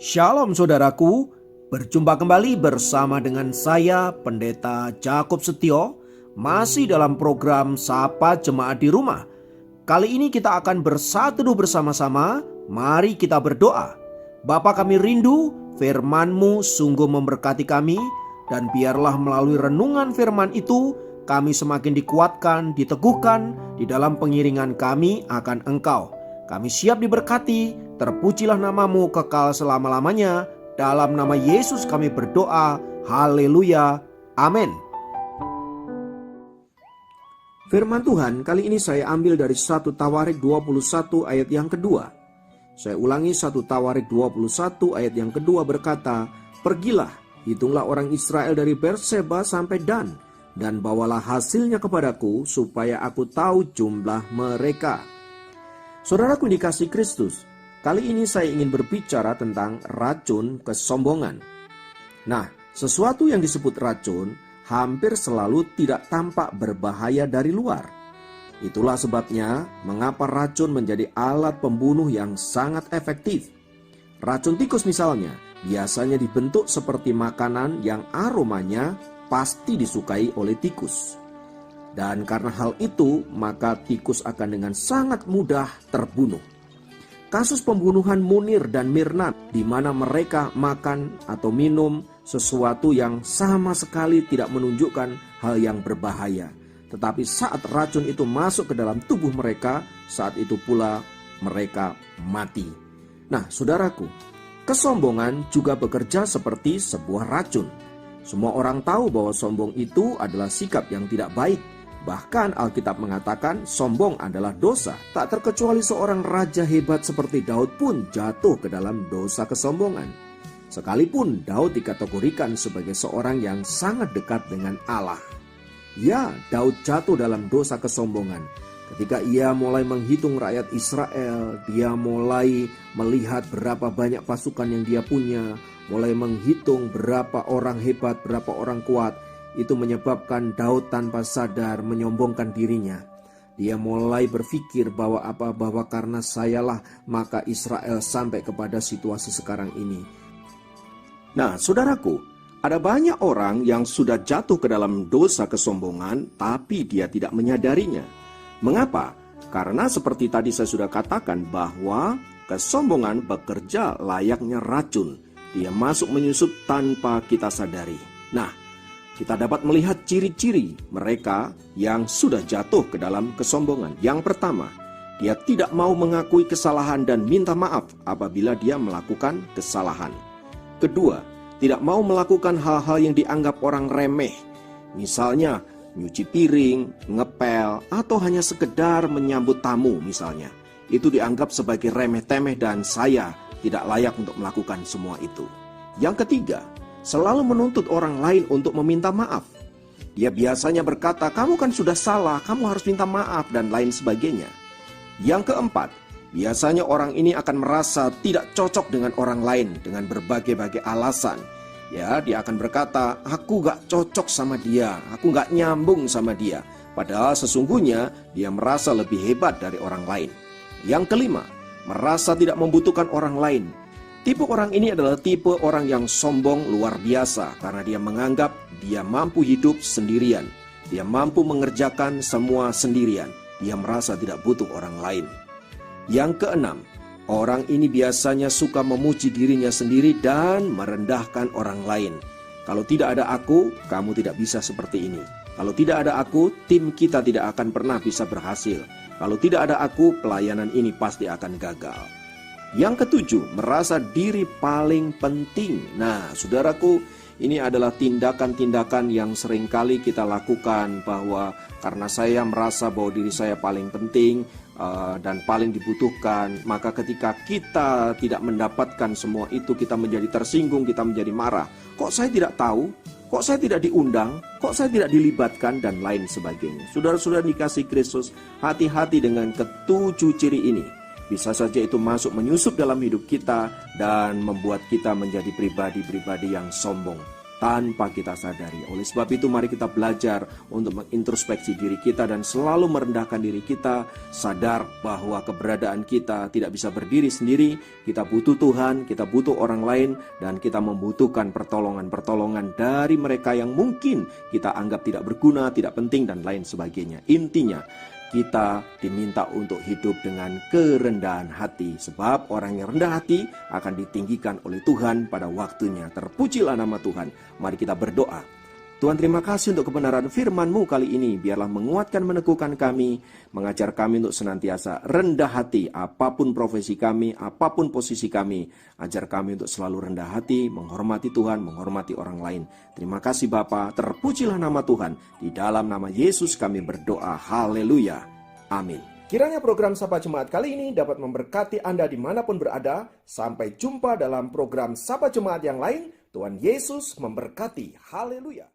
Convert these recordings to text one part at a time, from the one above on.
Shalom saudaraku, berjumpa kembali bersama dengan saya Pendeta Jakob Setio, masih dalam program Sapa Jemaat di Rumah. Kali ini kita akan bersatu bersama-sama, mari kita berdoa. Bapa kami rindu, firman-Mu sungguh memberkati kami, dan biarlah melalui renungan firman itu, kami semakin dikuatkan, diteguhkan di dalam pengiringan kami akan Engkau. Kami siap diberkati, terpujilah nama-Mu kekal selama-lamanya. Dalam nama Yesus kami berdoa, haleluya, amin. Firman Tuhan kali ini saya ambil dari 1 Tawarik 21 ayat yang kedua. Saya ulangi, 1 Tawarik 21 ayat yang kedua berkata, "Pergilah, hitunglah orang Israel dari Berseba sampai dan bawalah hasilnya kepadaku supaya aku tahu jumlah mereka." Saudaraku dikasihi Kristus, kali ini saya ingin berbicara tentang racun kesombongan. Nah, sesuatu yang disebut racun hampir selalu tidak tampak berbahaya dari luar. Itulah sebabnya mengapa racun menjadi alat pembunuh yang sangat efektif. Racun tikus misalnya, biasanya dibentuk seperti makanan yang aromanya pasti disukai oleh tikus. Dan karena hal itu, maka tikus akan dengan sangat mudah terbunuh. Kasus pembunuhan Munir dan Mirna, di mana mereka makan atau minum sesuatu yang sama sekali tidak menunjukkan hal yang berbahaya. Tetapi saat racun itu masuk ke dalam tubuh mereka, saat itu pula mereka mati. Nah, saudaraku, kesombongan juga bekerja seperti sebuah racun. Semua orang tahu bahwa sombong itu adalah sikap yang tidak baik. Bahkan Alkitab mengatakan sombong adalah dosa. Tak terkecuali seorang raja hebat seperti Daud pun jatuh ke dalam dosa kesombongan. Sekalipun Daud dikategorikan sebagai seorang yang sangat dekat dengan Allah. Ya, Daud jatuh dalam dosa kesombongan. Ketika ia mulai menghitung rakyat Israel, dia mulai melihat berapa banyak pasukan yang dia punya, mulai menghitung berapa orang hebat, berapa orang kuat. Itu menyebabkan Daud tanpa sadar menyombongkan dirinya. Dia mulai berpikir bahwa karena sayalah maka Israel sampai kepada situasi sekarang ini. Nah, saudaraku, ada banyak orang yang sudah jatuh ke dalam dosa kesombongan, tapi dia tidak menyadarinya. Mengapa? Karena seperti tadi saya sudah katakan bahwa kesombongan bekerja layaknya racun. Dia masuk menyusup tanpa kita sadari. Nah, kita dapat melihat ciri-ciri mereka yang sudah jatuh ke dalam kesombongan. Yang pertama, dia tidak mau mengakui kesalahan dan minta maaf apabila dia melakukan kesalahan. Kedua, tidak mau melakukan hal-hal yang dianggap orang remeh. Misalnya, nyuci piring, ngepel, atau hanya sekedar menyambut tamu misalnya. Itu dianggap sebagai remeh-temeh dan saya tidak layak untuk melakukan semua itu. Yang ketiga, selalu menuntut orang lain untuk meminta maaf. Dia biasanya berkata, "Kamu kan sudah salah, kamu harus minta maaf," dan lain sebagainya. Yang keempat, biasanya orang ini akan merasa tidak cocok dengan orang lain dengan berbagai-bagai alasan. Ya, dia akan berkata, "Aku gak cocok sama dia, aku gak nyambung sama dia." Padahal sesungguhnya dia merasa lebih hebat dari orang lain. Yang kelima, merasa tidak membutuhkan orang lain. Tipe orang ini adalah tipe orang yang sombong luar biasa karena dia menganggap dia mampu hidup sendirian. Dia mampu mengerjakan semua sendirian. Dia merasa tidak butuh orang lain. Yang keenam, orang ini biasanya suka memuji dirinya sendiri dan merendahkan orang lain. Kalau tidak ada aku, kamu tidak bisa seperti ini. Kalau tidak ada aku, tim kita tidak akan pernah bisa berhasil. Kalau tidak ada aku, pelayanan ini pasti akan gagal. Yang ketujuh, merasa diri paling penting. Nah, saudaraku, ini adalah tindakan-tindakan yang seringkali kita lakukan bahwa karena saya merasa bahwa diri saya paling penting dan paling dibutuhkan, maka ketika kita tidak mendapatkan semua itu, kita menjadi tersinggung, kita menjadi marah. Kok saya tidak tahu? Kok saya tidak diundang? Kok saya tidak dilibatkan? Dan lain sebagainya. Saudara-saudara dikasihi Kristus, hati-hati dengan ketujuh ciri ini. Bisa saja itu masuk menyusup dalam hidup kita dan membuat kita menjadi pribadi-pribadi yang sombong. tanpa kita sadari. Oleh sebab itu mari kita belajar untuk mengintrospeksi diri kita dan selalu merendahkan diri kita, sadar bahwa keberadaan kita tidak bisa berdiri sendiri, kita butuh Tuhan, kita butuh orang lain, dan kita membutuhkan pertolongan-pertolongan dari mereka yang mungkin kita anggap tidak berguna, tidak penting, dan lain sebagainya. Intinya, kita diminta untuk hidup dengan kerendahan hati, sebab orang yang rendah hati akan ditinggikan oleh Tuhan pada waktunya. Terpujilah nama Tuhan. Mari kita berdoa. Tuhan, terima kasih untuk kebenaran firman-Mu kali ini. Biarlah menguatkan, meneguhkan kami, mengajar kami untuk senantiasa rendah hati, apapun profesi kami, apapun posisi kami. Ajar kami untuk selalu rendah hati, menghormati Tuhan, menghormati orang lain. Terima kasih Bapa, terpujilah nama Tuhan. Di dalam nama Yesus kami berdoa. Haleluya. Amin. Kiranya program Sapa Jemaat kali ini dapat memberkati Anda dimanapun berada. Sampai jumpa dalam program Sapa Jemaat yang lain. Tuhan Yesus memberkati. Haleluya.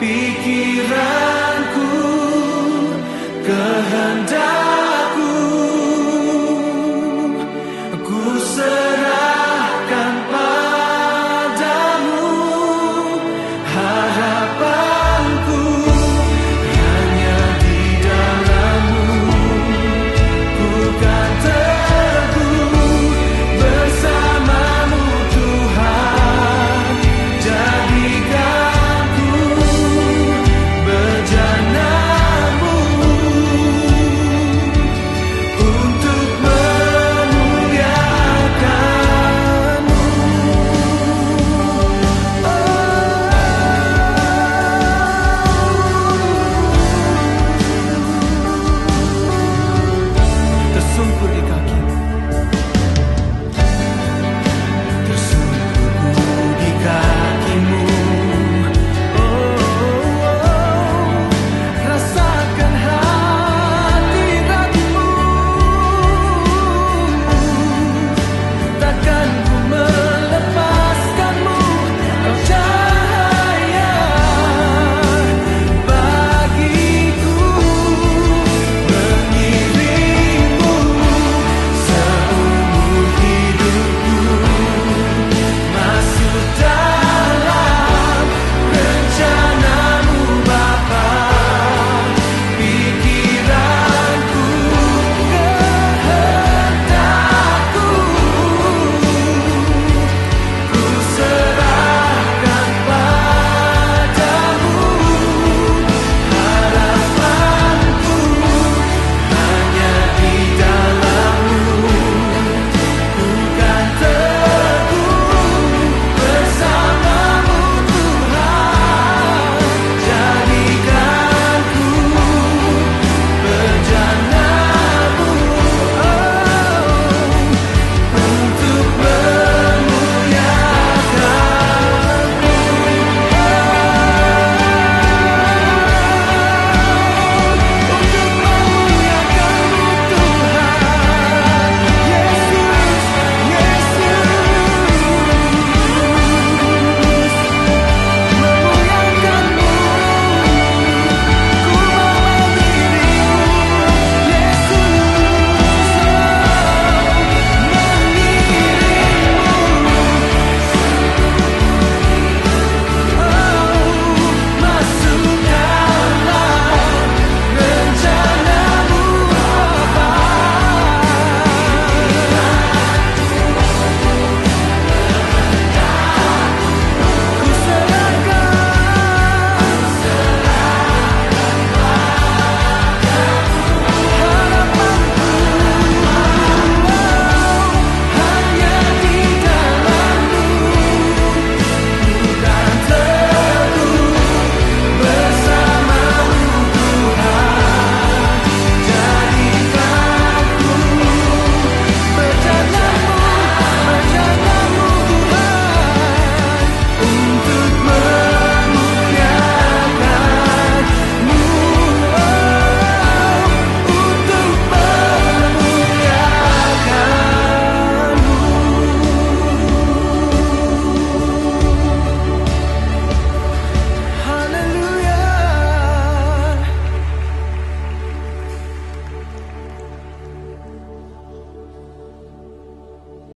Pikiranku